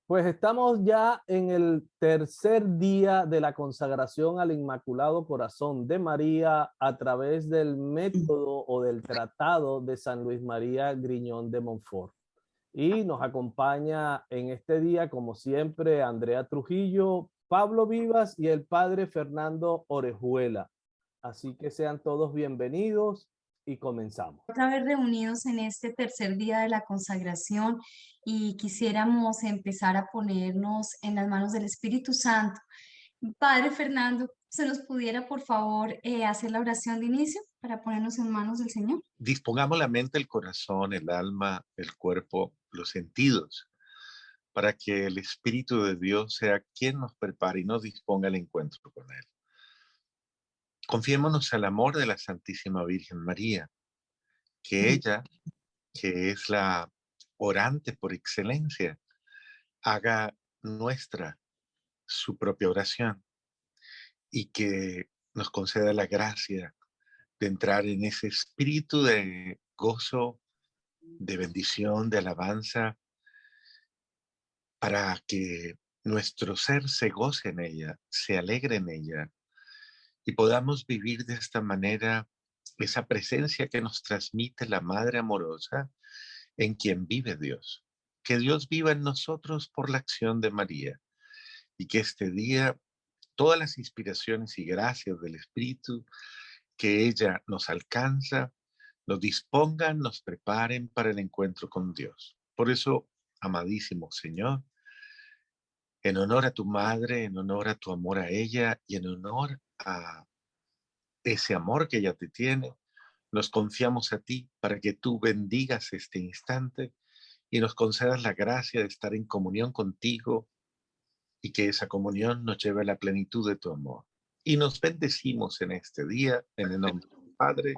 Pues estamos ya en el tercer día de la consagración al Inmaculado Corazón de María a través del método o del tratado de San Luis María Griñón de Montfort. Y nos acompaña en este día, como siempre, Andrea Trujillo, Pablo Vivas y el padre Fernando Orejuela. Así que sean todos bienvenidos y comenzamos. Otra vez reunidos en este tercer día de la consagración y quisiéramos empezar a ponernos en las manos del Espíritu Santo. Padre Fernando, ¿se nos pudiera por favor hacer la oración de inicio para ponernos en manos del Señor? Dispongamos la mente, el corazón, el alma, el cuerpo, los sentidos, para que el Espíritu de Dios sea quien nos prepare y nos disponga al encuentro con Él. Confiémonos al amor de la Santísima Virgen María, que ella, que es la orante por excelencia, haga nuestra su propia oración y que nos conceda la gracia de entrar en ese espíritu de gozo, de bendición, de alabanza, para que nuestro ser se goce en ella, se alegre en ella y podamos vivir de esta manera esa presencia que nos transmite la Madre amorosa en quien vive Dios. Que Dios viva en nosotros por la acción de María y que este día todas las inspiraciones y gracias del Espíritu que ella nos alcanza, nos dispongan, nos preparen para el encuentro con Dios. Por eso, amadísimo Señor, en honor a tu madre, en honor a tu amor a ella y en honor a ese amor que ella te tiene, nos confiamos a ti para que tú bendigas este instante y nos concedas la gracia de estar en comunión contigo y que esa comunión nos lleve a la plenitud de tu amor. Y nos bendecimos en este día, en el nombre del Padre,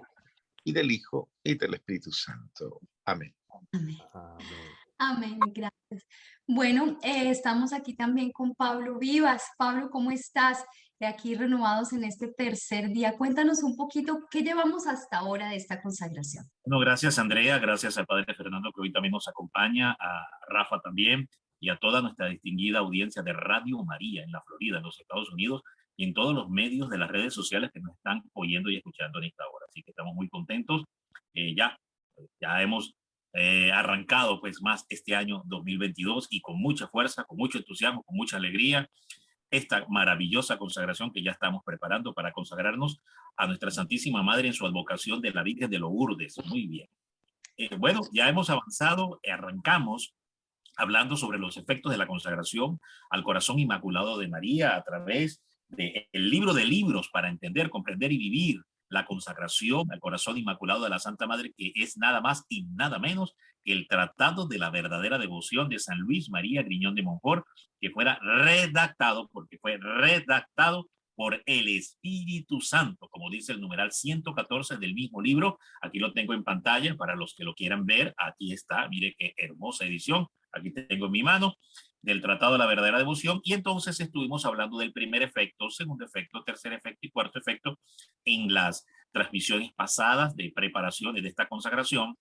y del Hijo, y del Espíritu Santo. Amén. Amén. Amén. Amén, gracias. Bueno, estamos aquí también con Pablo Vivas. Pablo, ¿cómo estás? De aquí renovados en este tercer día. Cuéntanos un poquito qué llevamos hasta ahora de esta consagración. No, gracias Andrea, gracias al Padre Fernando que hoy también nos acompaña, a Rafa también y a toda nuestra distinguida audiencia de Radio María en la Florida, en los Estados Unidos y en todos los medios de las redes sociales que nos están oyendo y escuchando en esta hora. Así que estamos muy contentos. Ya hemos arrancado pues más este año 2022 y con mucha fuerza, con mucho entusiasmo, con mucha alegría esta maravillosa consagración que ya estamos preparando para consagrarnos a nuestra Santísima Madre en su advocación de la Virgen de Lourdes. Muy bien. Bueno, ya hemos avanzado, arrancamos hablando sobre los efectos de la consagración al corazón inmaculado de María a través del libro de libros para entender, comprender y vivir la consagración al corazón inmaculado de la Santa Madre, que es nada más y nada menos que el Tratado de la Verdadera Devoción de San Luis María Griñón de Montfort, que fuera redactado, porque fue redactado por el Espíritu Santo, como dice el numeral 114 del mismo libro. Aquí lo tengo en pantalla para los que lo quieran ver. Aquí está, mire qué hermosa edición. Aquí tengo en mi mano del Tratado de la Verdadera Devoción. Y entonces estuvimos hablando del primer efecto, segundo efecto, tercer efecto y cuarto efecto en las transmisiones pasadas de preparaciones de esta consagración,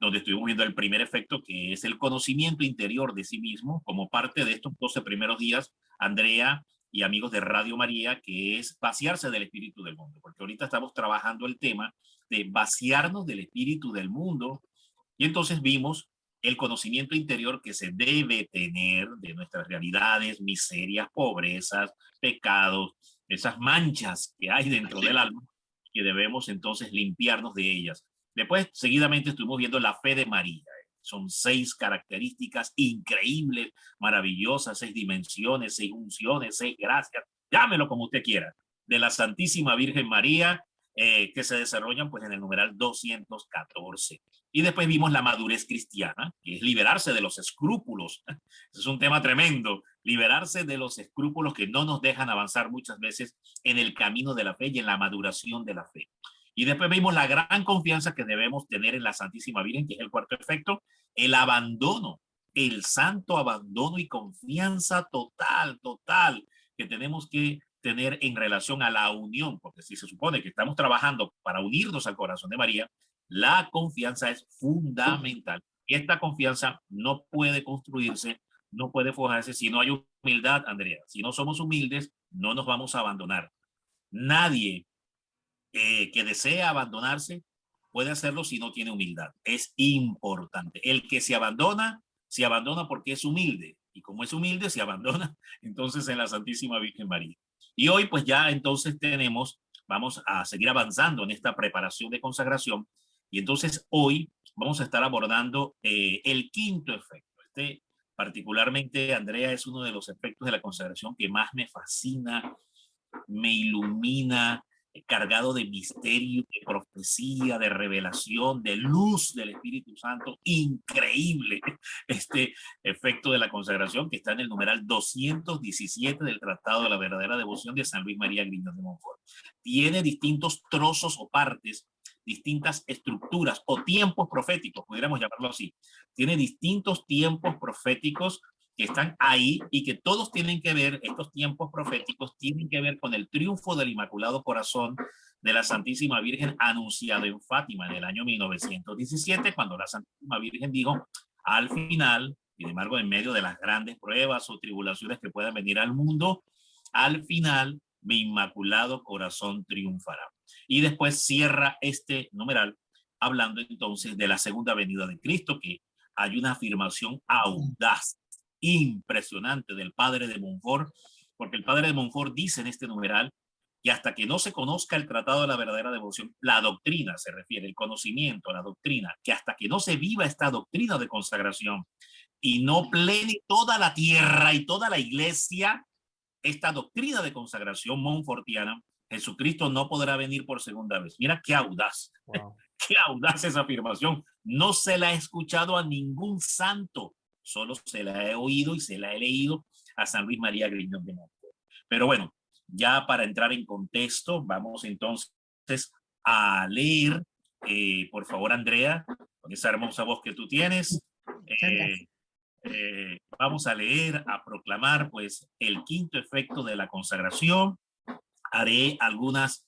donde estuvimos viendo el primer efecto, que es el conocimiento interior de sí mismo, como parte de estos 12 primeros días, Andrea y amigos de Radio María, que es vaciarse del espíritu del mundo, porque ahorita estamos trabajando el tema de vaciarnos del espíritu del mundo, y entonces vimos el conocimiento interior que se debe tener de nuestras realidades, miserias, pobrezas, pecados, esas manchas que hay dentro del alma, que debemos entonces limpiarnos de ellas. Después, seguidamente, estuvimos viendo la fe de María. Son 6 características increíbles, maravillosas, 6 dimensiones, 6 unciones, 6 gracias, llámelo como usted quiera, de la Santísima Virgen María, que se desarrollan pues en el numeral 214. Y después vimos la madurez cristiana, que es liberarse de los escrúpulos. Es un tema tremendo, liberarse de los escrúpulos que no nos dejan avanzar muchas veces en el camino de la fe y en la maduración de la fe. Y después vimos la gran confianza que debemos tener en la Santísima Virgen, que es el cuarto efecto, el abandono, el santo abandono y confianza total, total, que tenemos que tener en relación a la unión, porque si se supone que estamos trabajando para unirnos al corazón de María, la confianza es fundamental. Y esta confianza no puede construirse no puede forjarse si no hay humildad, Andrea. Si no somos humildes, no nos vamos a abandonar. Nadie que desea abandonarse puede hacerlo si no tiene humildad. Es importante. El que se abandona porque es humilde. Y como es humilde, se abandona entonces en la Santísima Virgen María. Y hoy pues ya entonces vamos a seguir avanzando en esta preparación de consagración. Y entonces hoy vamos a estar abordando el quinto efecto. Particularmente, Andrea, es uno de los efectos de la consagración que más me fascina, me ilumina, cargado de misterio, de profecía, de revelación, de luz del Espíritu Santo. Increíble este efecto de la consagración, que está en el numeral 217 del Tratado de la Verdadera Devoción de San Luis María Griñón de Montfort. Tiene distintos trozos o partes, distintas estructuras o tiempos proféticos, pudiéramos llamarlo así. Tiene distintos tiempos proféticos que están ahí y que todos tienen que ver, estos tiempos proféticos tienen que ver con el triunfo del Inmaculado Corazón de la Santísima Virgen anunciado en Fátima en el año 1917, cuando la Santísima Virgen dijo, al final, sin embargo, en medio de las grandes pruebas o tribulaciones que puedan venir al mundo, al final mi Inmaculado Corazón triunfará. Y después cierra este numeral hablando entonces de la segunda venida de Cristo, que hay una afirmación audaz, impresionante del padre de Montfort, porque el padre de Montfort dice en este numeral que hasta que no se conozca el Tratado de la Verdadera Devoción, la doctrina se refiere, el conocimiento, la doctrina, que hasta que no se viva esta doctrina de consagración y no plene toda la tierra y toda la iglesia, esta doctrina de consagración montfortiana, Jesucristo no podrá venir por segunda vez. Mira qué audaz, wow. Qué audaz esa afirmación. No se la he escuchado a ningún santo, solo se la he oído y se la he leído a San Luis María Griñón de Montfort. Pero bueno, ya para entrar en contexto, vamos entonces a leer, por favor, Andrea, con esa hermosa voz que tú tienes, vamos a leer, a proclamar pues el quinto efecto de la consagración. Haré algunas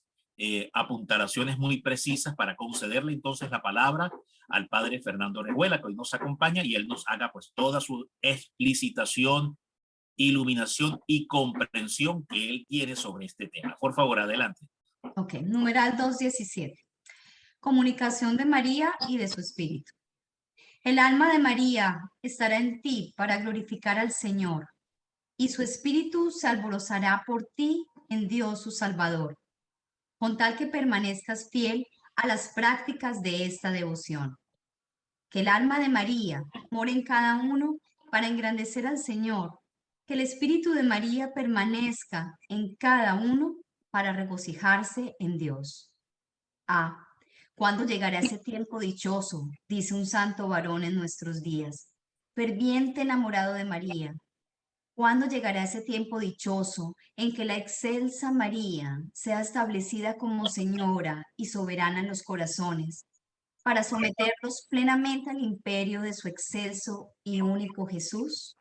apuntalaciones muy precisas para concederle entonces la palabra al padre Fernando Revuela, que hoy nos acompaña, y él nos haga pues toda su explicitación, iluminación y comprensión que él tiene sobre este tema. Por favor, adelante. Ok, numeral 217. Comunicación de María y de su espíritu. El alma de María estará en ti para glorificar al Señor, y su espíritu se alborozará por ti en Dios su Salvador, con tal que permanezcas fiel a las prácticas de esta devoción. Que el alma de María more en cada uno para engrandecer al Señor, que el espíritu de María permanezca en cada uno para regocijarse en Dios. ¿Cuándo llegará ese tiempo dichoso? Dice un santo varón en nuestros días, ferviente enamorado de María. ¿Cuándo llegará ese tiempo dichoso en que la excelsa María sea establecida como señora y soberana en los corazones, para someterlos plenamente al imperio de su excelso y único Jesús?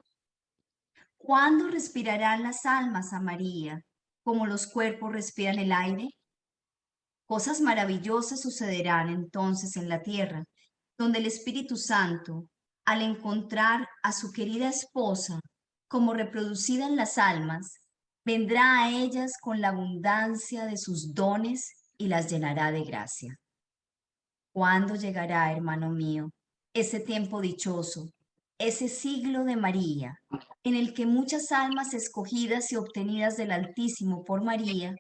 ¿Cuándo respirarán las almas a María, como los cuerpos respiran el aire? Cosas maravillosas sucederán entonces en la tierra, donde el Espíritu Santo, al encontrar a su querida esposa como reproducida en las almas, vendrá a ellas con la abundancia de sus dones y las llenará de gracia. ¿Cuándo llegará, hermano mío, ese tiempo dichoso, ese siglo de María, en el que muchas almas escogidas y obtenidas del Altísimo por María,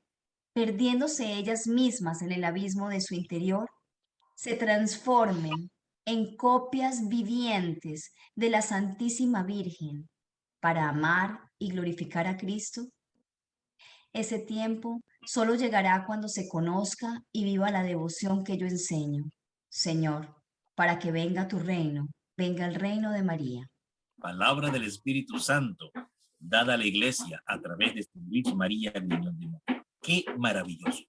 perdiéndose ellas mismas en el abismo de su interior, se transformen en copias vivientes de la Santísima Virgen para amar y glorificar a Cristo? Ese tiempo solo llegará cuando se conozca y viva la devoción que yo enseño. Señor, para que venga tu reino, venga el reino de María. Palabra del Espíritu Santo, dada a la Iglesia a través de San Luis María Griñón de Montfort. ¡Qué maravilloso!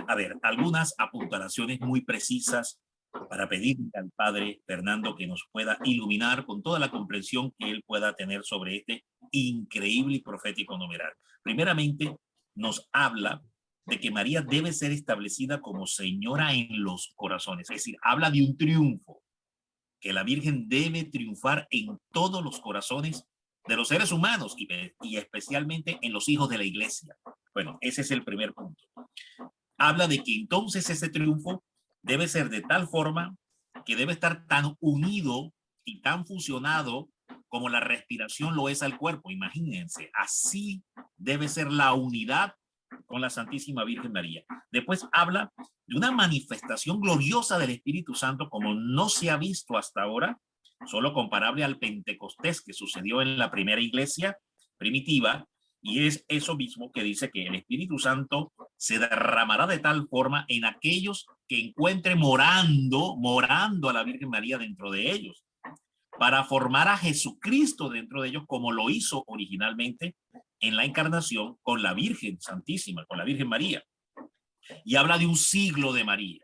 A ver, algunas apuntalaciones muy precisas para pedirle al Padre Fernando que nos pueda iluminar con toda la comprensión que él pueda tener sobre este increíble y profético numeral. Primeramente, nos habla de que María debe ser establecida como señora en los corazones, es decir, habla de un triunfo, que la Virgen debe triunfar en todos los corazones de los seres humanos y especialmente en los hijos de la iglesia. Bueno, ese es el primer punto. Habla de que entonces ese triunfo debe ser de tal forma que debe estar tan unido y tan fusionado como la respiración lo es al cuerpo. Imagínense, así debe ser la unidad con la Santísima Virgen María. Después habla de una manifestación gloriosa del Espíritu Santo como no se ha visto hasta ahora, solo comparable al Pentecostés que sucedió en la primera iglesia primitiva, y es eso mismo que dice que el Espíritu Santo se derramará de tal forma en aquellos que encuentren morando a la Virgen María dentro de ellos, para formar a Jesucristo dentro de ellos como lo hizo originalmente en la encarnación con la Virgen Santísima, con la Virgen María. Y habla de un siglo de María,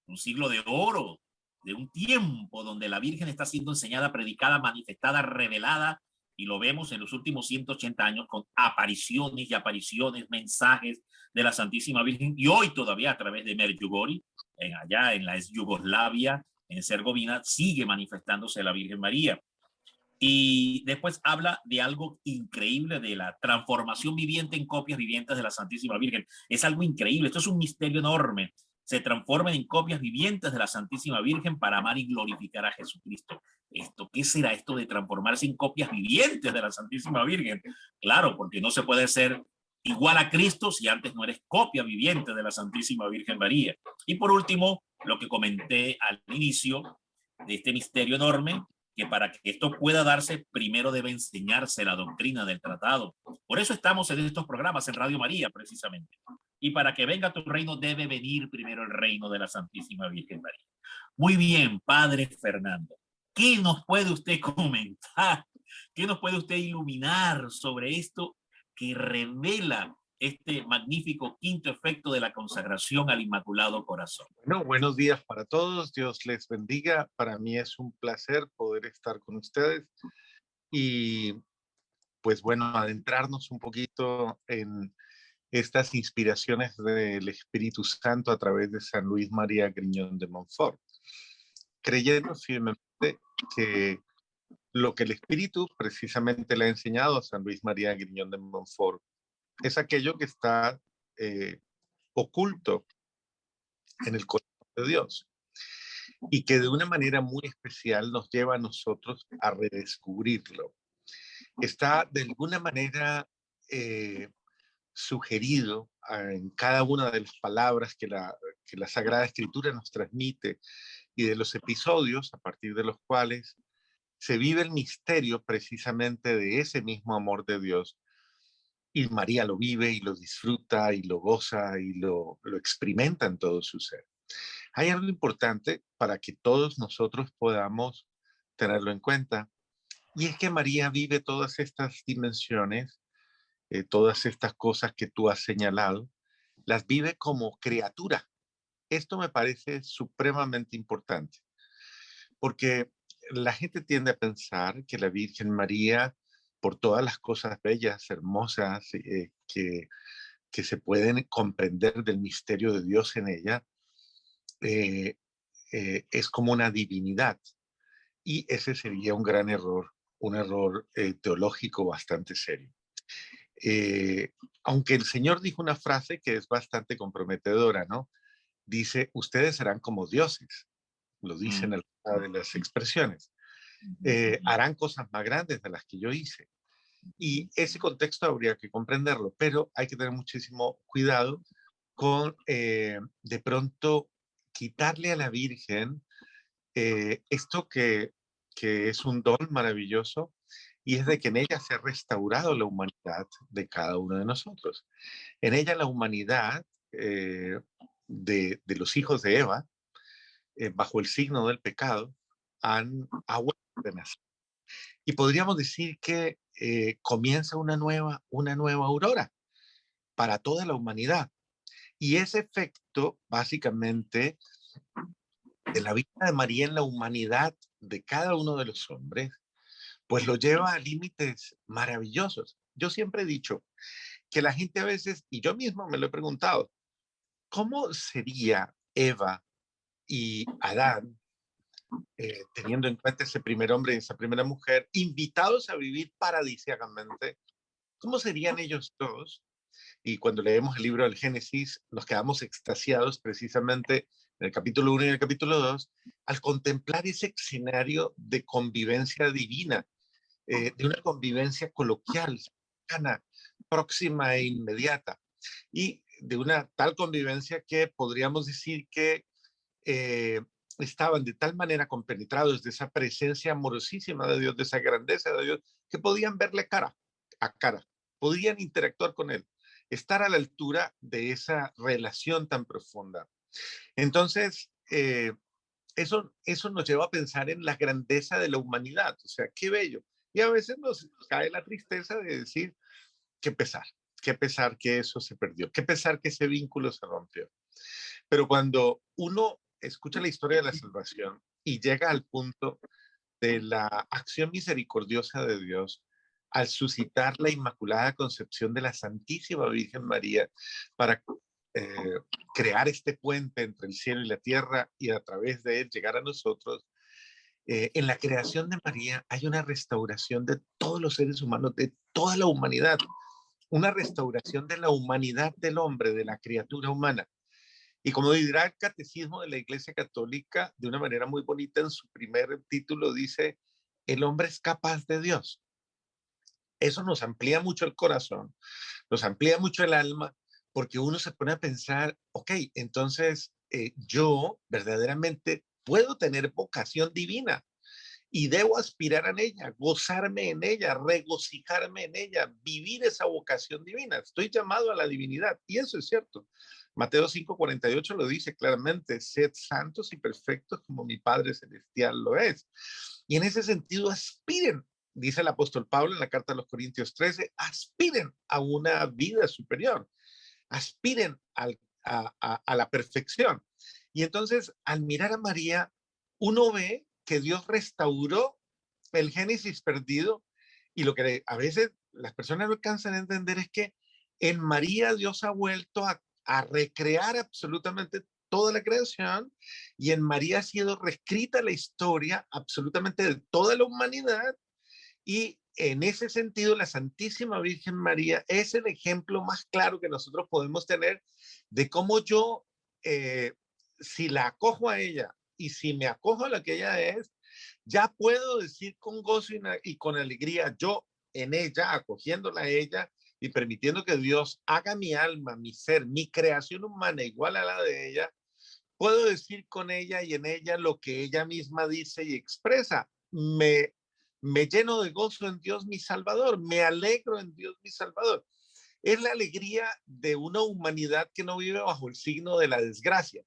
un siglo de oro, de un tiempo donde la Virgen está siendo enseñada, predicada, manifestada, revelada, y lo vemos en los últimos 180 años con apariciones y apariciones, mensajes de la Santísima Virgen, y hoy todavía a través de Medjugorje, allá en la ex Yugoslavia, en Herzegovina, sigue manifestándose la Virgen María. Y después habla de algo increíble, de la transformación viviente en copias vivientes de la Santísima Virgen. Es algo increíble, esto es un misterio enorme. Se transforman en copias vivientes de la Santísima Virgen para amar y glorificar a Jesucristo. ¿Qué será esto de transformarse en copias vivientes de la Santísima Virgen? Claro, porque no se puede ser igual a Cristo si antes no eres copia viviente de la Santísima Virgen María. Y por último, lo que comenté al inicio de este misterio enorme, que para que esto pueda darse, primero debe enseñarse la doctrina del tratado. Por eso estamos en estos programas en Radio María, precisamente. Y para que venga tu reino, debe venir primero el reino de la Santísima Virgen María. Muy bien, Padre Fernando. ¿Qué nos puede usted comentar? ¿Qué nos puede usted iluminar sobre esto que revela este magnífico quinto efecto de la consagración al Inmaculado Corazón? Bueno, buenos días para todos. Dios les bendiga. Para mí es un placer poder estar con ustedes y pues bueno, adentrarnos un poquito en estas inspiraciones del Espíritu Santo a través de San Luis María Griñón de Montfort, creyendo firmemente que lo que el Espíritu precisamente le ha enseñado a San Luis María Griñón de Montfort es aquello que está oculto en el corazón de Dios y que de una manera muy especial nos lleva a nosotros a redescubrirlo. Está de alguna manera sugerido en cada una de las palabras que la Sagrada Escritura nos transmite y de los episodios a partir de los cuales se vive el misterio precisamente de ese mismo amor de Dios. Y María lo vive y lo disfruta y lo goza y lo experimenta en todo su ser. Hay algo importante para que todos nosotros podamos tenerlo en cuenta, y es que María vive todas estas dimensiones, todas estas cosas que tú has señalado, las vive como criatura. Esto me parece supremamente importante, porque la gente tiende a pensar que la Virgen María, por todas las cosas bellas, hermosas, que se pueden comprender del misterio de Dios en ella, es como una divinidad. Y ese sería un gran error, un error teológico bastante serio. Aunque el Señor dijo una frase que es bastante comprometedora, ¿no? Dice, ustedes serán como dioses. Lo dice en alguna de las expresiones. Harán cosas más grandes de las que yo hice. Y ese contexto habría que comprenderlo, pero hay que tener muchísimo cuidado con de pronto quitarle a la Virgen esto que es un don maravilloso, y es de que en ella se ha restaurado la humanidad de cada uno de nosotros. En ella la humanidad de los hijos de Eva, bajo el signo del pecado, ha vuelto a nacer. Y podríamos decir que comienza una nueva aurora para toda la humanidad. Y ese efecto, básicamente, de la vida de María en la humanidad de cada uno de los hombres, pues lo lleva a límites maravillosos. Yo siempre he dicho que la gente a veces, y yo mismo me lo he preguntado, ¿cómo sería Eva y Adán teniendo en cuenta ese primer hombre y esa primera mujer, invitados a vivir paradisíacamente, ¿cómo serían ellos dos? Y cuando leemos el libro del Génesis, nos quedamos extasiados precisamente en el capítulo 1 y el capítulo 2 al contemplar ese escenario de convivencia divina, de una convivencia coloquial, cercana, próxima e inmediata, y de una tal convivencia que podríamos decir que eh, estaban de tal manera compenetrados de esa presencia amorosísima de Dios, de esa grandeza de Dios, que podían verle cara a cara, podían interactuar con él, estar a la altura de esa relación tan profunda. Entonces, eso nos lleva a pensar en la grandeza de la humanidad, o sea, qué bello. Y a veces nos cae la tristeza de decir, qué pesar que eso se perdió, qué pesar que ese vínculo se rompió. Pero cuando uno escucha la historia de la salvación y llega al punto de la acción misericordiosa de Dios al suscitar la Inmaculada Concepción de la Santísima Virgen María para eh, crear este puente entre el cielo y la tierra y a través de él llegar a nosotros, en la creación de María hay una restauración de todos los seres humanos, de toda la humanidad, una restauración de la humanidad del hombre, de la criatura humana. Y como dirá el Catecismo de la Iglesia Católica, de una manera muy bonita, en su primer título dice, el hombre es capaz de Dios. Eso nos amplía mucho el corazón, nos amplía mucho el alma, porque uno se pone a pensar, ok, entonces yo verdaderamente puedo tener vocación divina y debo aspirar en ella, gozarme en ella, regocijarme en ella, vivir esa vocación divina. Estoy llamado a la divinidad y eso es cierto. Mateo 5:48 lo dice claramente, sed santos y perfectos como mi Padre Celestial lo es. Y en ese sentido aspiren, dice el apóstol Pablo en la carta a los Corintios 13, aspiren a una vida superior, aspiren a la perfección. Y entonces al mirar a María, uno ve que Dios restauró el Génesis perdido y lo que a veces las personas no alcanzan a entender es que en María Dios ha vuelto a recrear absolutamente toda la creación y en María ha sido reescrita la historia absolutamente de toda la humanidad y en ese sentido la Santísima Virgen María es el ejemplo más claro que nosotros podemos tener de cómo yo, eh, si la acojo a ella y si me acojo a lo que ella es, ya puedo decir con gozo y con alegría, yo en ella, acogiéndola a ella y permitiendo que Dios haga mi alma, mi ser, mi creación humana igual a la de ella, puedo decir con ella y en ella lo que ella misma dice y expresa. Me lleno de gozo en Dios mi Salvador, me alegro en Dios mi Salvador. Es la alegría de una humanidad que no vive bajo el signo de la desgracia,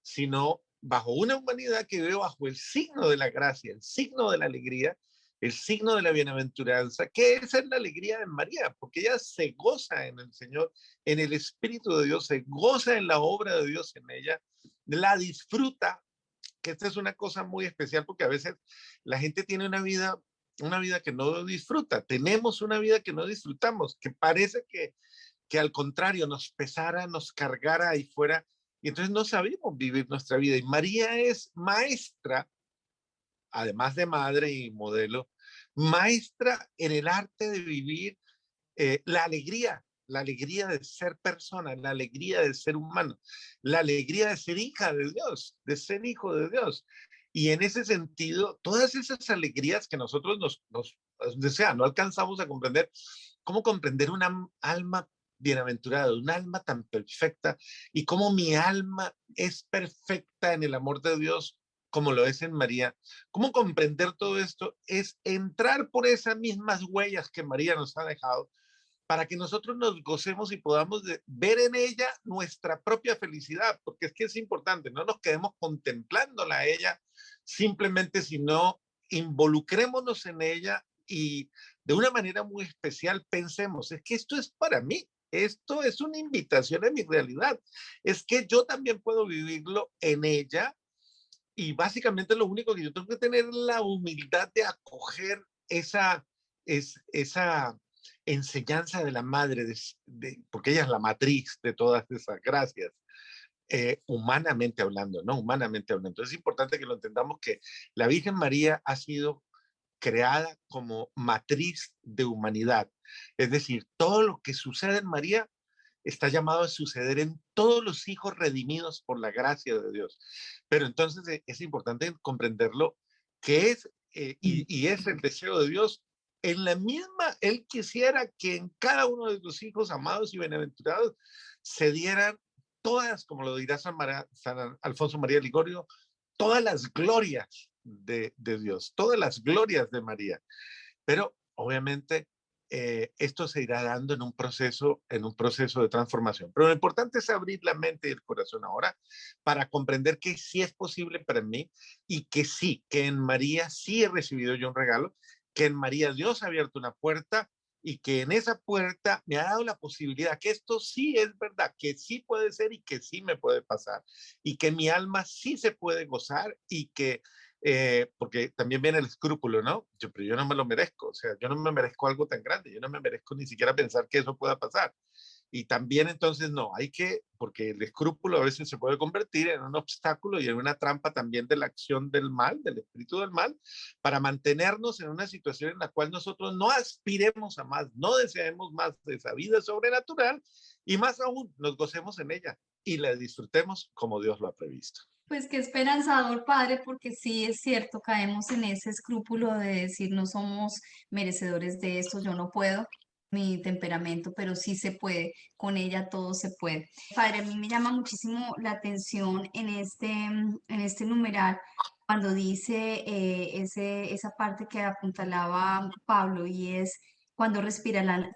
sino bajo una humanidad que vive bajo el signo de la gracia, el signo de la alegría, el signo de la bienaventuranza, que esa es la alegría de María, porque ella se goza en el Señor, en el Espíritu de Dios, se goza en la obra de Dios en ella, la disfruta, que esta es una cosa muy especial porque a veces la gente tiene una vida que no disfruta, tenemos una vida que no disfrutamos, que parece que al contrario nos pesara, nos cargara ahí fuera y entonces no sabemos vivir nuestra vida. Y María es maestra, además de madre y modelo, maestra en el arte de vivir la alegría de ser persona, la alegría de ser humano, la alegría de ser hija de Dios, de ser hijo de Dios. Y en ese sentido, todas esas alegrías que nosotros no alcanzamos a comprender, ¿cómo comprender una alma bienaventurada, un alma tan perfecta y cómo mi alma es perfecta en el amor de Dios como lo es en María? ¿Cómo comprender todo esto? Es entrar por esas mismas huellas que María nos ha dejado para que nosotros nos gocemos y podamos ver en ella nuestra propia felicidad, porque es que es importante, no nos quedemos contemplándola a ella simplemente, sino involucrémonos en ella y de una manera muy especial pensemos, es que esto es para mí, esto es una invitación a mi realidad, es que yo también puedo vivirlo en ella y básicamente lo único que yo tengo que tener es la humildad de acoger esa enseñanza de la madre, porque ella es la matriz de todas esas gracias. humanamente hablando, ¿no? Humanamente hablando. Entonces es importante que lo entendamos que la Virgen María ha sido creada como matriz de humanidad. Es decir, todo lo que sucede en María está llamado a suceder en todos los hijos redimidos por la gracia de Dios. Pero entonces es importante comprenderlo que es, y es el deseo de Dios. En la misma, Él quisiera que en cada uno de sus hijos amados y bienaventurados se dieran todas, como lo dirá San Alfonso María Ligorio, todas las glorias de Dios, todas las glorias de María. Pero obviamente esto se irá dando en un proceso de transformación. Pero lo importante es abrir la mente y el corazón ahora para comprender que sí es posible para mí y que sí, que en María sí he recibido yo un regalo, que en María Dios ha abierto una puerta y que en esa puerta me ha dado la posibilidad que esto sí es verdad, que sí puede ser y que sí me puede pasar y que mi alma sí se puede gozar y que porque también viene el escrúpulo, ¿no? Pero yo no me lo merezco, o sea, yo no me merezco algo tan grande, yo no me merezco ni siquiera pensar que eso pueda pasar. Y también entonces no, hay que, porque el escrúpulo a veces se puede convertir en un obstáculo y en una trampa también de la acción del mal, del espíritu del mal, para mantenernos en una situación en la cual nosotros no aspiremos a más, no deseemos más de esa vida sobrenatural y más aún nos gocemos en ella y la disfrutemos como Dios lo ha previsto. Pues qué esperanzador, Padre, porque sí es cierto, caemos en ese escrúpulo de decir no somos merecedores de esto, yo no puedo, mi temperamento, pero sí se puede, con ella todo se puede. Padre, a mí me llama muchísimo la atención en este numeral, cuando dice esa parte que apuntalaba Pablo y es cuando respirarán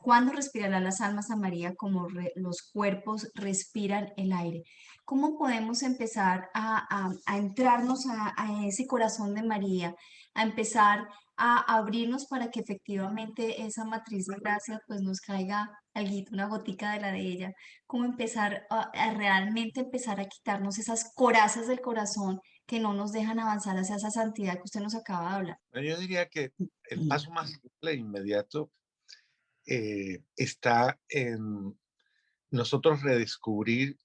las almas a María como los cuerpos respiran el aire. ¿Cómo podemos empezar a entrarnos a ese corazón de María, a empezar a abrirnos para que efectivamente esa matriz de gracia pues nos caiga alguito, una gotica de la de ella? ¿Cómo empezar a realmente empezar a quitarnos esas corazas del corazón que no nos dejan avanzar hacia esa santidad que usted nos acaba de hablar? Yo diría que el paso más simple e inmediato está en nosotros redescubrir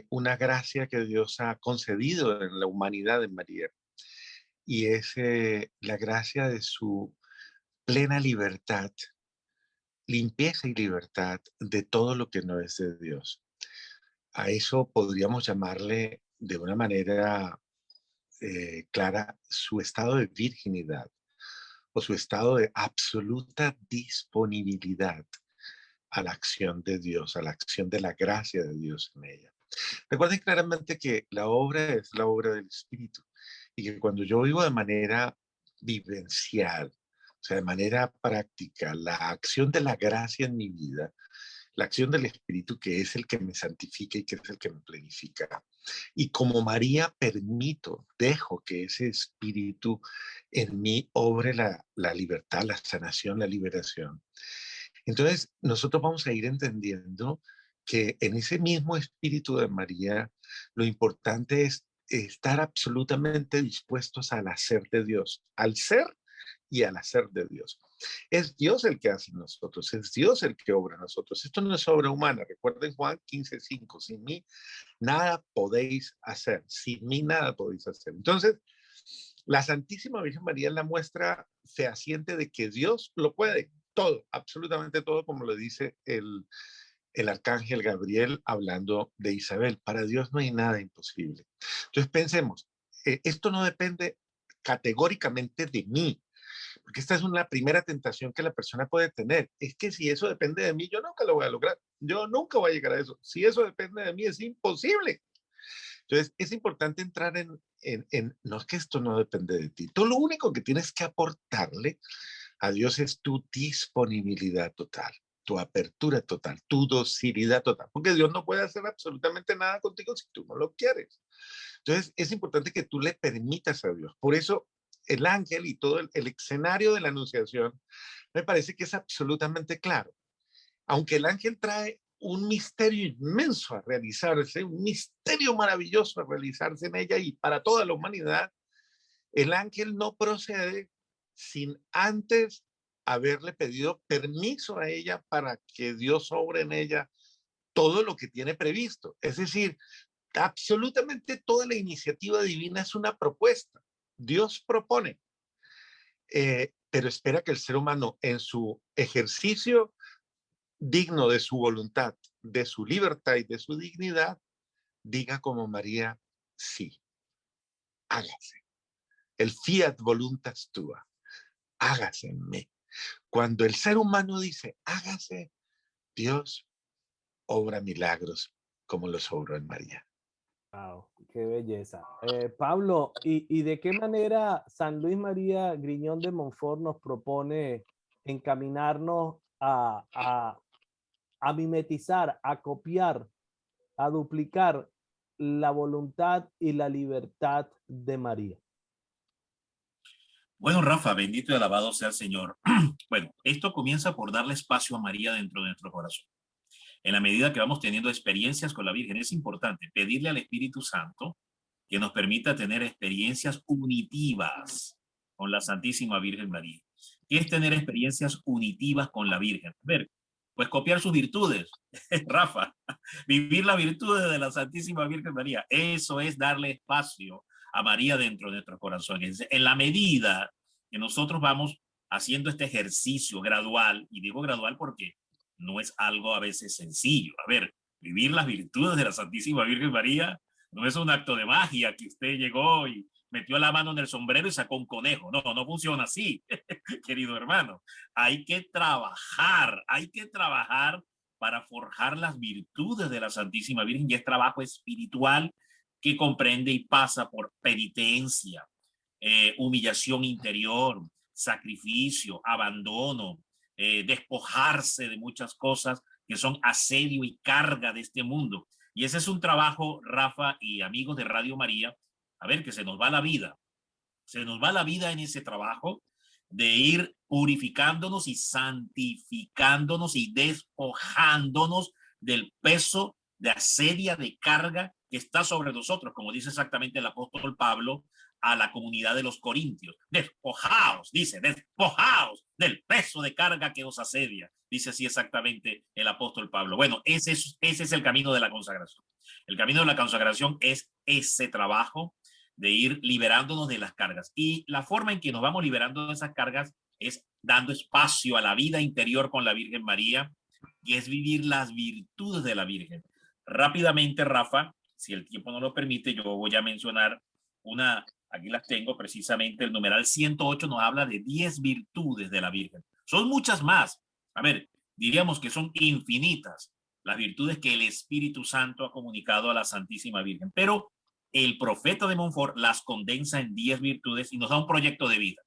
una gracia que Dios ha concedido en la humanidad de María, y es la gracia de su plena libertad, limpieza y libertad de todo lo que no es de Dios. A eso podríamos llamarle de una manera clara su estado de virginidad o su estado de absoluta disponibilidad a la acción de Dios, a la acción de la gracia de Dios en ella. Recuerden claramente que la obra es la obra del Espíritu y que cuando yo vivo de manera vivencial, o sea, de manera práctica, la acción de la gracia en mi vida, la acción del Espíritu, que es el que me santifica y que es el que me planifica. Y como María permito, dejo que ese Espíritu en mí obre la libertad, la sanación, la liberación. Entonces, nosotros vamos a ir entendiendo que en ese mismo espíritu de María, lo importante es estar absolutamente dispuestos al hacer de Dios, al ser y al hacer de Dios. Es Dios el que hace en nosotros, es Dios el que obra en nosotros. Esto no es obra humana. Recuerden Juan 15:5, sin mí nada podéis hacer, sin mí nada podéis hacer. Entonces, la Santísima Virgen María es la muestra fehaciente de que Dios lo puede, todo, absolutamente todo, como lo dice el arcángel Gabriel hablando de Isabel. Para Dios no hay nada imposible. Entonces pensemos, esto no depende categóricamente de mí, porque esta es una primera tentación que la persona puede tener. Es que si eso depende de mí, yo nunca lo voy a lograr. Yo nunca voy a llegar a eso. Si eso depende de mí, es imposible. Entonces, es importante entrar no es que esto no depende de ti. Tú lo único que tienes que aportarle a Dios es tu disponibilidad total, tu apertura total, tu docilidad total, porque Dios no puede hacer absolutamente nada contigo si tú no lo quieres. Entonces, es importante que tú le permitas a Dios. Por eso, el ángel y todo el escenario de la anunciación me parece que es absolutamente claro. Aunque el ángel trae un misterio inmenso a realizarse, un misterio maravilloso a realizarse en ella y para toda la humanidad, el ángel no procede sin antes haberle pedido permiso a ella para que Dios obre en ella todo lo que tiene previsto. Es decir, Absolutamente toda la iniciativa divina es una propuesta. Dios propone, pero espera que el ser humano en su ejercicio digno de su voluntad, de su libertad y de su dignidad, diga como María, sí, hágase. El fiat voluntas tua, hágase en mí. Cuando el ser humano dice, hágase, Dios obra milagros como los obró en María. Wow, qué belleza. Pablo, ¿y de qué manera San Luis María Griñón de Montfort nos propone encaminarnos a mimetizar, a copiar, a duplicar la voluntad y la libertad de María? Bueno, Rafa, bendito y alabado sea el Señor. Bueno, esto comienza por darle espacio a María dentro de nuestro corazón. En la medida que vamos teniendo experiencias con la Virgen, es importante pedirle al Espíritu Santo que nos permita tener experiencias unitivas con la Santísima Virgen María. ¿Qué es tener experiencias unitivas con la Virgen? A ver, pues copiar sus virtudes, Rafa, vivir las virtudes de la Santísima Virgen María. Eso es darle espacio a María dentro de nuestros corazones. En la medida que nosotros vamos haciendo este ejercicio gradual, y digo gradual porque no es algo a veces sencillo. A ver, vivir las virtudes de la Santísima Virgen María no es un acto de magia que usted llegó y metió la mano en el sombrero y sacó un conejo. No, no funciona así, querido hermano. Hay que trabajar para forjar las virtudes de la Santísima Virgen, y es trabajo espiritual que comprende y pasa por penitencia, humillación interior, sacrificio, abandono, despojarse de muchas cosas que son asedio y carga de este mundo. Y ese es un trabajo, Rafa y amigos de Radio María, a ver, que se nos va la vida en ese trabajo de ir purificándonos y santificándonos y despojándonos del peso de asedia, de carga que está sobre nosotros, como dice exactamente el apóstol Pablo a la comunidad de los corintios. Despojaos, dice, despojaos del peso de carga que os asedia. Dice así exactamente el apóstol Pablo. Bueno, ese es el camino de la consagración. El camino de la consagración es ese trabajo de ir liberándonos de las cargas. Y la forma en que nos vamos liberando de esas cargas es dando espacio a la vida interior con la Virgen María, y es vivir las virtudes de la Virgen. Rápidamente, Rafa, si el tiempo no lo permite, yo voy a mencionar aquí las tengo precisamente, el numeral 108 nos habla de 10 virtudes de la Virgen. Son muchas más. A ver, diríamos que son infinitas las virtudes que el Espíritu Santo ha comunicado a la Santísima Virgen, pero el profeta de Montfort las condensa en 10 virtudes y nos da un proyecto de vida,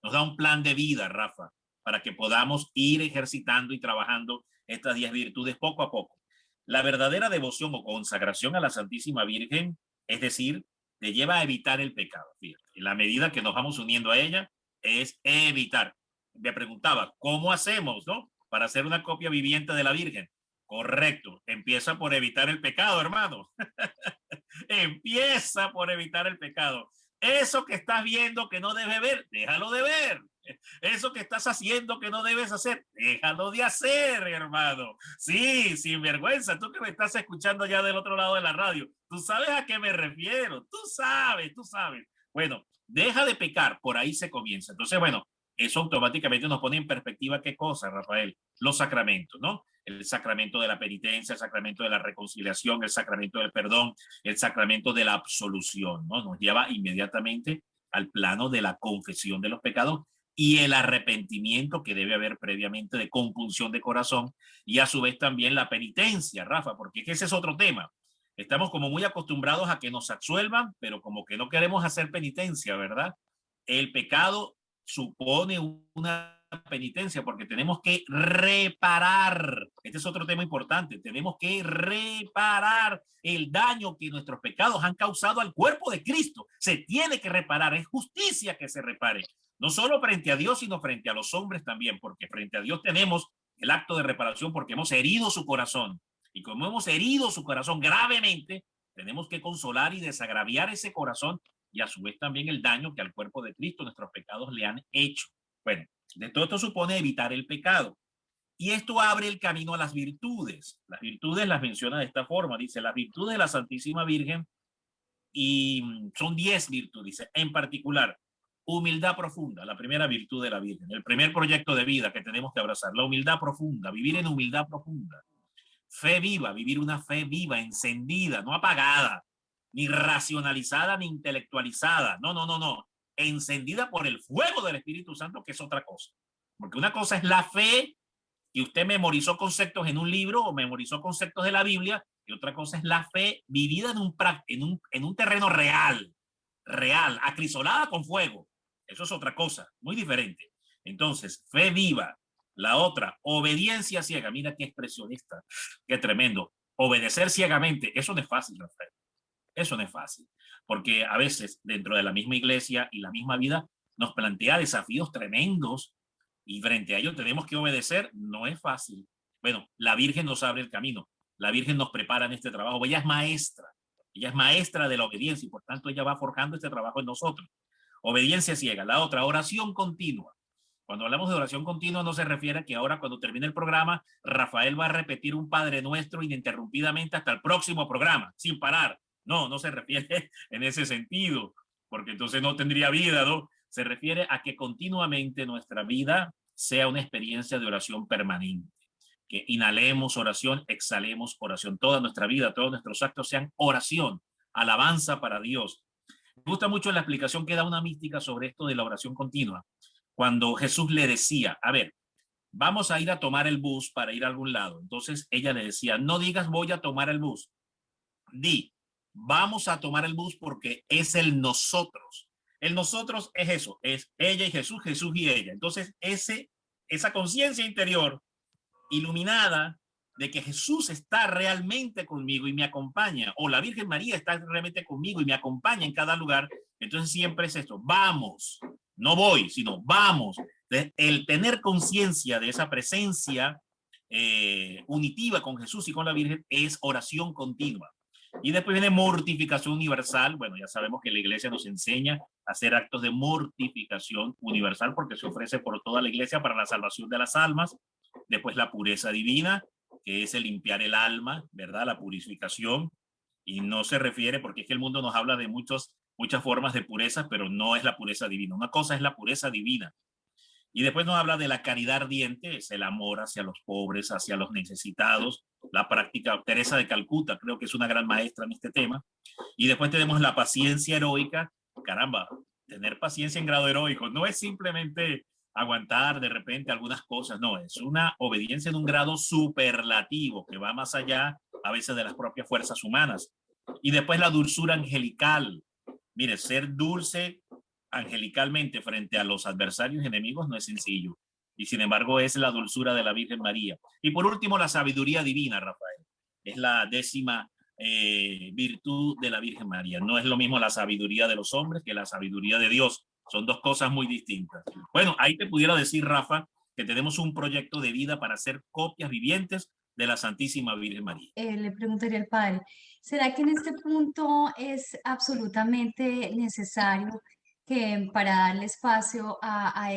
nos da un plan de vida, Rafa, para que podamos ir ejercitando y trabajando estas 10 virtudes poco a poco. La verdadera devoción o consagración a la Santísima Virgen, es decir, te lleva a evitar el pecado. Fíjate, en la medida que nos vamos uniendo a ella, es evitar. Me preguntaba, ¿cómo hacemos, no? Para hacer una copia viviente de la Virgen. Correcto, empieza por evitar el pecado, hermano. Empieza por evitar el pecado. Eso que estás viendo que no debes ver, déjalo de ver. Eso que estás haciendo que no debes hacer, déjalo de hacer, hermano. Sí, sin vergüenza, tú que me estás escuchando ya del otro lado de la radio, tú sabes a qué me refiero, tú sabes. Bueno, deja de pecar, por ahí se comienza. Entonces, bueno, eso automáticamente nos pone en perspectiva qué cosa, Rafael, los sacramentos, ¿no? El sacramento de la penitencia, el sacramento de la reconciliación, el sacramento del perdón, el sacramento de la absolución, ¿no? Nos lleva inmediatamente al plano de la confesión de los pecados y el arrepentimiento que debe haber previamente de compunción de corazón, y a su vez también la penitencia, Rafa, porque ese es otro tema. Estamos como muy acostumbrados a que nos absuelvan, pero como que no queremos hacer penitencia, ¿verdad? El pecado supone una penitencia porque tenemos que reparar. Este es otro tema importante. Tenemos que reparar el daño que nuestros pecados han causado al cuerpo de Cristo. Se tiene que reparar. Es justicia que se repare. No solo frente a Dios, sino frente a los hombres también, porque frente a Dios tenemos el acto de reparación porque hemos herido su corazón. Y como hemos herido su corazón gravemente, tenemos que consolar y desagraviar ese corazón y a su vez también el daño que al cuerpo de Cristo nuestros pecados le han hecho. Bueno, de todo esto supone evitar el pecado. Y esto abre el camino a las virtudes. Las virtudes las menciona de esta forma. Dice, las virtudes de la Santísima Virgen, y son 10 virtudes. Dice, en particular, humildad profunda, la primera virtud de la Virgen. El primer proyecto de vida que tenemos que abrazar, la humildad profunda, vivir en humildad profunda. Fe viva, vivir una fe viva, encendida, no apagada, ni racionalizada, ni intelectualizada. No, no, no, no. Encendida por el fuego del Espíritu Santo, que es otra cosa. Porque una cosa es la fe, y usted memorizó conceptos en un libro o memorizó conceptos de la Biblia, y otra cosa es la fe vivida en un terreno real, real, acrisolada con fuego. Eso es otra cosa, muy diferente. Entonces, fe viva. La otra, obediencia ciega. Mira qué expresión esta, qué tremendo. Obedecer ciegamente, eso no es fácil, Rafael. Eso no es fácil, porque a veces dentro de la misma iglesia y la misma vida nos plantea desafíos tremendos y frente a ello tenemos que obedecer. No es fácil. Bueno, la Virgen nos abre el camino, la Virgen nos prepara en este trabajo. Ella es maestra de la obediencia y por tanto ella va forjando este trabajo en nosotros. Obediencia ciega. La otra, oración continua. Cuando hablamos de oración continua no se refiere a que ahora cuando termine el programa Rafael va a repetir un Padre Nuestro ininterrumpidamente hasta el próximo programa, sin parar. No, no se refiere en ese sentido, porque entonces no tendría vida, ¿no? Se refiere a que continuamente nuestra vida sea una experiencia de oración permanente. Que inhalemos oración, exhalemos oración. Toda nuestra vida, todos nuestros actos sean oración, alabanza para Dios. Me gusta mucho la explicación que da una mística sobre esto de la oración continua. Cuando Jesús le decía, a ver, vamos a ir a tomar el bus para ir a algún lado. Entonces ella le decía, no digas voy a tomar el bus. Di, vamos a tomar el bus porque es el nosotros. El nosotros es eso, es ella y Jesús, Jesús y ella. Entonces esa conciencia interior iluminada de que Jesús está realmente conmigo y me acompaña, o la Virgen María está realmente conmigo y me acompaña en cada lugar, entonces siempre es esto, vamos, no voy, sino vamos. El tener conciencia de esa presencia unitiva con Jesús y con la Virgen es oración continua. Y después viene mortificación universal. Bueno, ya sabemos que la iglesia nos enseña a hacer actos de mortificación universal porque se ofrece por toda la iglesia para la salvación de las almas. Después la pureza divina, que es el limpiar el alma, ¿verdad? La purificación. Y no se refiere, porque es que el mundo nos habla de muchas formas de pureza, pero no es la pureza divina. Una cosa es la pureza divina. Y después nos habla de la caridad ardiente, es el amor hacia los pobres, hacia los necesitados, la práctica. Teresa de Calcuta creo que es una gran maestra en este tema. Y después tenemos la paciencia heroica. Caramba, tener paciencia en grado heroico no es simplemente aguantar de repente algunas cosas, no, es una obediencia en un grado superlativo que va más allá a veces de las propias fuerzas humanas. Y después la dulzura angelical. Mire, ser dulce angelicalmente frente a los adversarios y enemigos no es sencillo. Y sin embargo es la dulzura de la Virgen María. Y por último, la sabiduría divina, Rafael. Es la 10ª virtud de la Virgen María. No es lo mismo la sabiduría de los hombres que la sabiduría de Dios. Son dos cosas muy distintas. Bueno, ahí te pudiera decir, Rafa, que tenemos un proyecto de vida para hacer copias vivientes de la Santísima Virgen María. Le preguntaría al padre, ¿será que en este punto es absolutamente necesario que para darle espacio a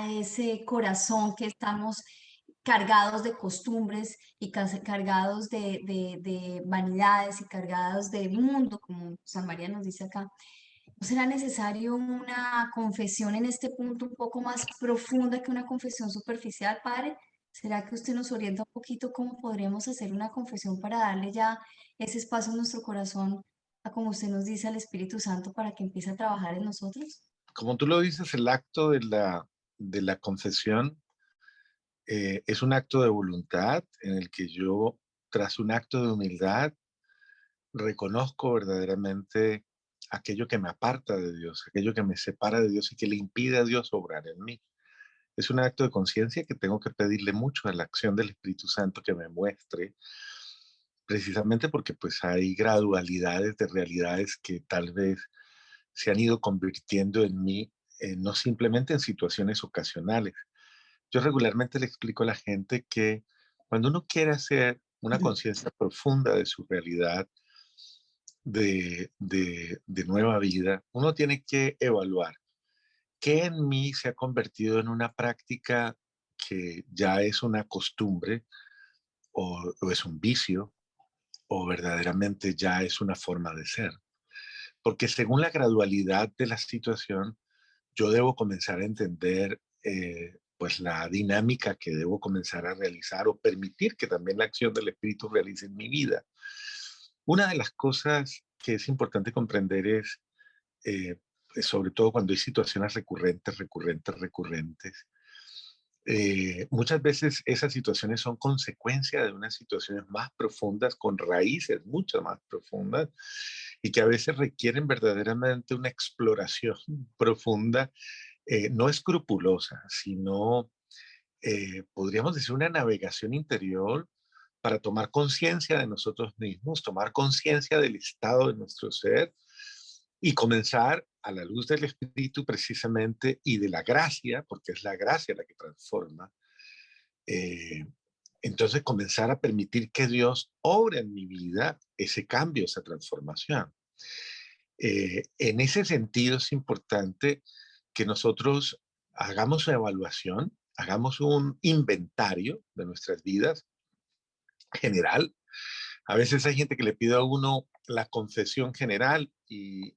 ese corazón que estamos cargados de costumbres y cargados de vanidades y cargados de mundo, como San María nos dice acá, ¿no será necesario una confesión en este punto un poco más profunda que una confesión superficial, padre? ¿Será que usted nos orienta un poquito cómo podríamos hacer una confesión para darle ya ese espacio en nuestro corazón, a como usted nos dice, al Espíritu Santo para que empiece a trabajar en nosotros? Como tú lo dices, el acto de la confesión es un acto de voluntad en el que yo, tras un acto de humildad, reconozco verdaderamente aquello que me aparta de Dios, aquello que me separa de Dios y que le impide a Dios obrar en mí. Es un acto de conciencia que tengo que pedirle mucho a la acción del Espíritu Santo que me muestre, precisamente porque pues hay gradualidades de realidades que tal vez se han ido convirtiendo en mí, no simplemente en situaciones ocasionales. Yo regularmente le explico a la gente que cuando uno quiere hacer una conciencia profunda de su realidad, de nueva vida, uno tiene que evaluar qué en mí se ha convertido en una práctica que ya es una costumbre o es un vicio o verdaderamente ya es una forma de ser. Porque según la gradualidad de la situación, yo debo comenzar a entender pues la dinámica que debo comenzar a realizar o permitir que también la acción del Espíritu realice en mi vida. Una de las cosas que es importante comprender es, eh, sobre todo cuando hay situaciones recurrentes, muchas veces esas situaciones son consecuencia de unas situaciones más profundas, con raíces mucho más profundas, y que a veces requieren verdaderamente una exploración profunda, no escrupulosa, sino podríamos decir una navegación interior para tomar conciencia de nosotros mismos, tomar conciencia del estado de nuestro ser y comenzar a la luz del Espíritu precisamente y de la gracia, porque es la gracia la que transforma, eh, entonces comenzar a permitir que Dios obre en mi vida ese cambio, esa transformación. En ese sentido es importante que nosotros hagamos una evaluación, hagamos un inventario de nuestras vidas general. A veces hay gente que le pide a uno la confesión general y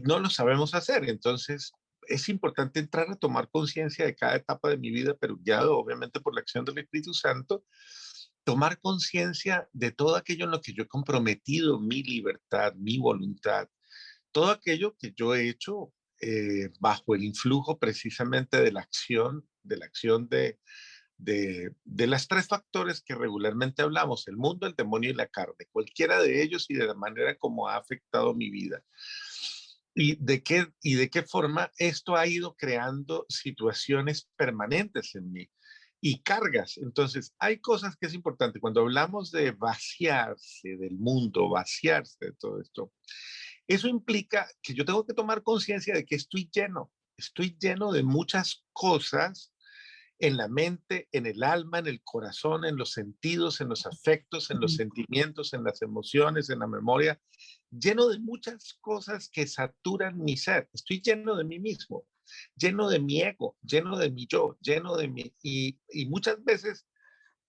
no lo sabemos hacer. Entonces, es importante entrar a tomar conciencia de cada etapa de mi vida, pero guiado obviamente por la acción del Espíritu Santo, tomar conciencia de todo aquello en lo que yo he comprometido mi libertad, mi voluntad, todo aquello que yo he hecho bajo el influjo precisamente de la acción de las tres factores que regularmente hablamos, el mundo, el demonio y la carne, cualquiera de ellos y de la manera como ha afectado mi vida. Y de qué forma esto ha ido creando situaciones permanentes en mí y cargas. Entonces, hay cosas que es importante. Cuando hablamos de vaciarse del mundo, vaciarse de todo esto, eso implica que yo tengo que tomar conciencia de que estoy lleno de muchas cosas en la mente, en el alma, en el corazón, en los sentidos, en los afectos, en los sentimientos, en las emociones, en la memoria, lleno de muchas cosas que saturan mi ser. Estoy lleno de mí mismo, lleno de mi ego, lleno de mi yo, lleno de mi... Y muchas veces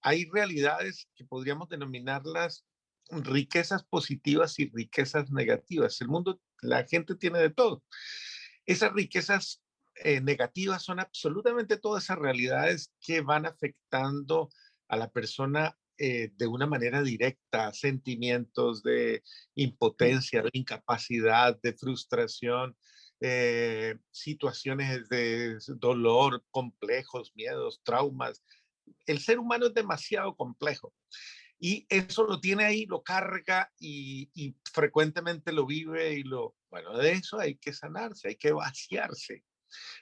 hay realidades que podríamos denominarlas riquezas positivas y riquezas negativas. El mundo, la gente tiene de todo. Esas riquezas negativas son absolutamente todas esas realidades que van afectando a la persona de una manera directa, sentimientos de impotencia, de incapacidad, de frustración, situaciones de dolor, complejos, miedos, traumas. El ser humano es demasiado complejo y eso lo tiene ahí, lo carga y frecuentemente lo vive y bueno, de eso hay que sanarse, hay que vaciarse.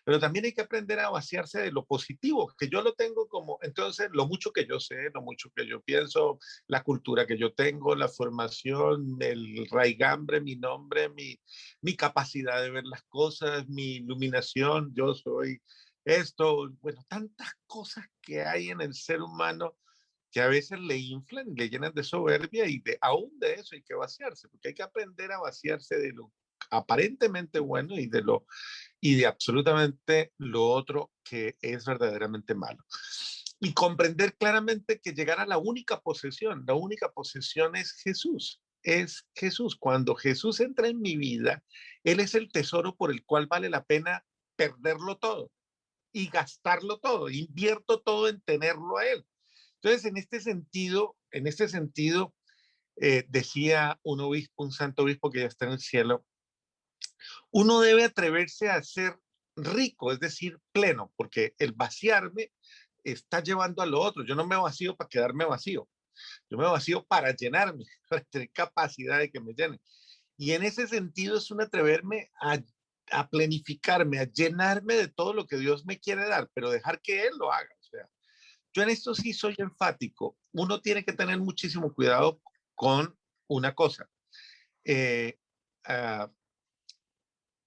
Pero también hay que aprender a vaciarse de lo positivo, que yo lo tengo como, entonces, lo mucho que yo sé, lo mucho que yo pienso, la cultura que yo tengo, la formación, el raigambre, mi nombre, mi capacidad de ver las cosas, mi iluminación, yo soy esto, bueno, tantas cosas que hay en el ser humano que a veces le inflan, le llenan de soberbia y aún de eso hay que vaciarse, porque hay que aprender a vaciarse de lo aparentemente bueno y de absolutamente lo otro que es verdaderamente malo. Y comprender claramente que llegar a la única posesión es Jesús. Es Jesús. Cuando Jesús entra en mi vida, Él es el tesoro por el cual vale la pena perderlo todo y gastarlo todo. Invierto todo en tenerlo a Él. Entonces, en este sentido, decía un obispo, un santo obispo que ya está en el cielo, uno debe atreverse a ser rico, es decir, pleno, porque el vaciarme está llevando a lo otro. Yo no me vacío para quedarme vacío, yo me vacío para llenarme, para tener capacidad de que me llenen. Y en ese sentido es un atreverme a planificarme, a llenarme de todo lo que Dios me quiere dar, pero dejar que Él lo haga. O sea, yo en esto sí soy enfático. Uno tiene que tener muchísimo cuidado con una cosa. Eh, uh,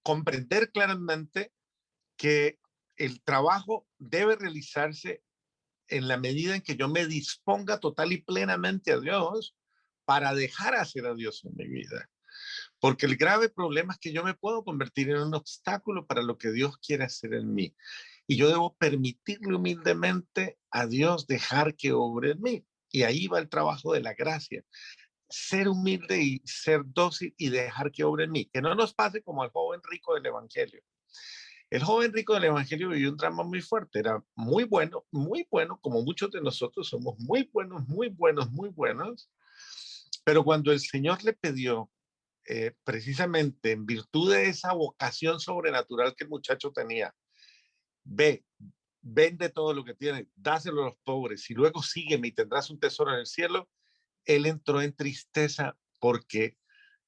Comprender claramente que el trabajo debe realizarse en la medida en que yo me disponga total y plenamente a Dios para dejar hacer a Dios en mi vida. Porque el grave problema es que yo me puedo convertir en un obstáculo para lo que Dios quiere hacer en mí. y yo debo permitirle humildemente a Dios dejar que obre en mí. Y ahí va el trabajo de la gracia. Ser humilde y ser dócil y dejar que obre en mí. Que no nos pase como al joven rico del Evangelio. El joven rico del Evangelio vivió un drama muy fuerte. Era muy bueno, como muchos de nosotros somos muy buenos, muy buenos, muy buenos. Pero cuando el Señor le pidió, precisamente en virtud de esa vocación sobrenatural que el muchacho tenía, ve, vende todo lo que tienes, dáselo a los pobres y luego sígueme y tendrás un tesoro en el cielo, él entró en tristeza porque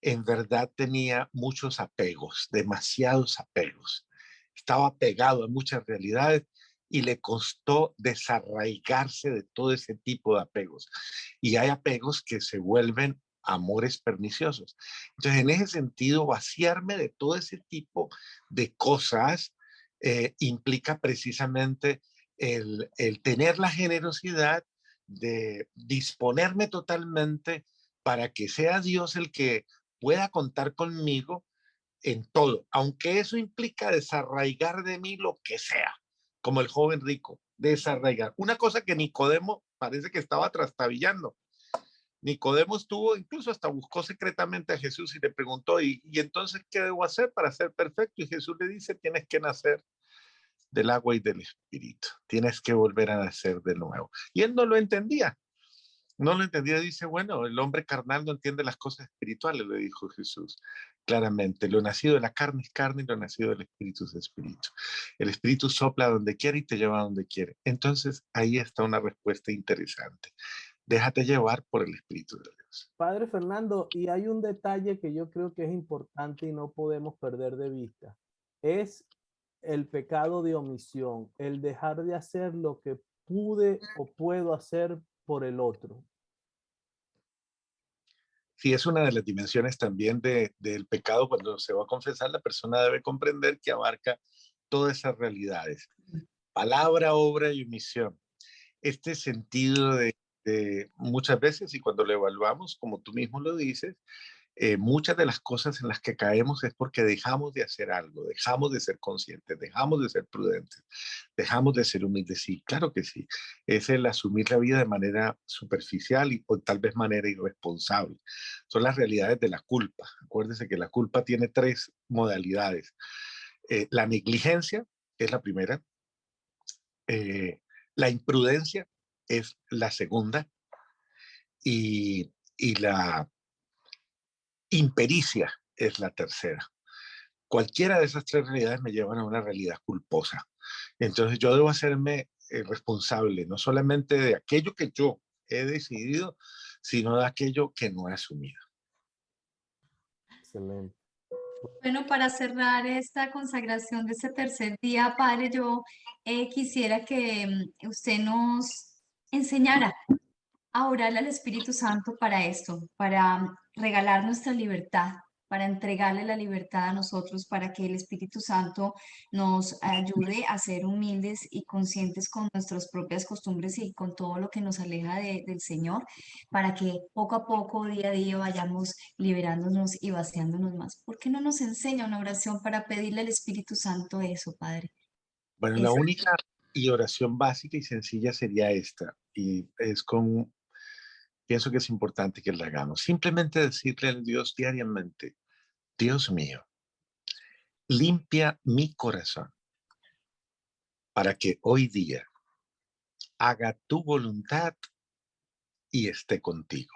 en verdad tenía muchos apegos, demasiados apegos. Estaba pegado a muchas realidades y le costó desarraigarse de todo ese tipo de apegos. Y hay apegos que se vuelven amores perniciosos. Entonces, en ese sentido, vaciarme de todo ese tipo de cosas implica precisamente el tener la generosidad de disponerme totalmente para que sea Dios el que pueda contar conmigo en todo, aunque eso implica desarraigar de mí lo que sea, como el joven rico, desarraigar. Una cosa que Nicodemo parece que estaba trastabillando. Nicodemo estuvo, incluso hasta buscó secretamente a Jesús y le preguntó, ¿y entonces qué debo hacer para ser perfecto? Y Jesús le dice, tienes que nacer del agua y del espíritu, tienes que volver a nacer de nuevo. Y él no lo entendía. No lo entendía, dice, bueno, el hombre carnal no entiende las cosas espirituales, le dijo Jesús claramente. Lo nacido de la carne es carne y lo nacido del espíritu es espíritu. El espíritu sopla donde quiere y te lleva a donde quiere. Entonces, ahí está una respuesta interesante. Déjate llevar por el espíritu de Dios. Padre Fernando, y hay un detalle que yo creo que es importante y no podemos perder de vista. Es el pecado de omisión, el dejar de hacer lo que pude o puedo hacer por el otro. Sí, es una de las dimensiones también del pecado. Cuando se va a confesar, la persona debe comprender que abarca todas esas realidades. Palabra, obra y omisión. Este sentido de muchas veces, y cuando lo evaluamos, como tú mismo lo dices, muchas de las cosas en las que caemos es porque dejamos de hacer algo, dejamos de ser conscientes, dejamos de ser prudentes, dejamos de ser humildes. Sí, claro que sí. Es el asumir la vida de manera superficial y o tal vez manera irresponsable. Son las realidades de la culpa. Acuérdense que la culpa tiene tres modalidades. La negligencia es la primera. La imprudencia es la segunda. Y la impericia es la tercera. Cualquiera de esas tres realidades me llevan a una realidad culposa. Entonces yo debo hacerme responsable no solamente de aquello que yo he decidido, sino de aquello que no he asumido. Excelente. Bueno, para cerrar esta consagración de este tercer día, Padre, yo quisiera que usted nos enseñara a orar al Espíritu Santo para esto, para regalar nuestra libertad, para entregarle la libertad a nosotros, para que el Espíritu Santo nos ayude a ser humildes y conscientes con nuestras propias costumbres y con todo lo que nos aleja del Señor, para que poco a poco, día a día, vayamos liberándonos y vaciándonos más. ¿Por qué no nos enseña una oración para pedirle al Espíritu Santo eso, Padre? Bueno, la Eso. única y oración básica y sencilla sería esta, y es con, pienso que es importante que la hagamos. Simplemente decirle al Dios diariamente, Dios mío, limpia mi corazón para que hoy día haga tu voluntad y esté contigo.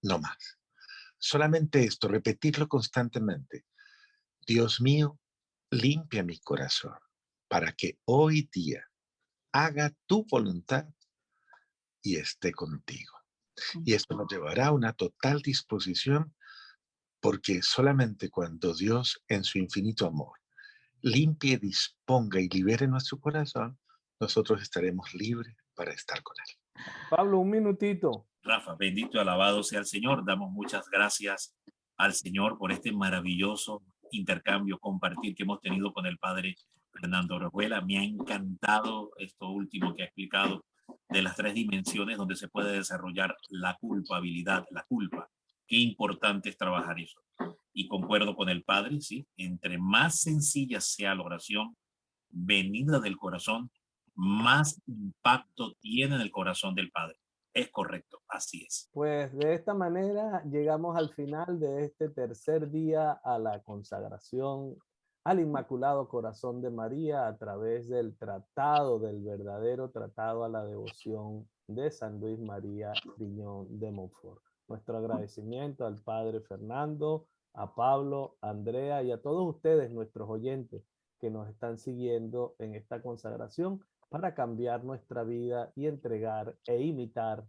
No más. Solamente esto, repetirlo constantemente. Dios mío, limpia mi corazón para que hoy día haga tu voluntad y esté contigo. Y esto nos llevará a una total disposición porque solamente cuando Dios en su infinito amor limpie, disponga y libere nuestro corazón, nosotros estaremos libres para estar con Él. Pablo, un minutito. Rafa, bendito y alabado sea el Señor. Damos muchas gracias al Señor por este maravilloso intercambio, compartir que hemos tenido con el Padre Fernando Orejuela. Me ha encantado esto último que ha explicado de las tres dimensiones donde se puede desarrollar la culpabilidad, la culpa. Qué importante es trabajar eso. Y concuerdo con el Padre, sí, entre más sencilla sea la oración, venida del corazón, más impacto tiene en el corazón del Padre. Es correcto, así es. Pues de esta manera llegamos al final de este tercer día a la consagración al Inmaculado Corazón de María a través del tratado, del verdadero tratado a la devoción de San Luis María Griñón de Montfort. Nuestro agradecimiento al Padre Fernando, a Pablo, a Andrea y a todos ustedes, nuestros oyentes, que nos están siguiendo en esta consagración para cambiar nuestra vida y entregar e imitar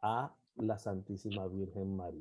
a la Santísima Virgen María.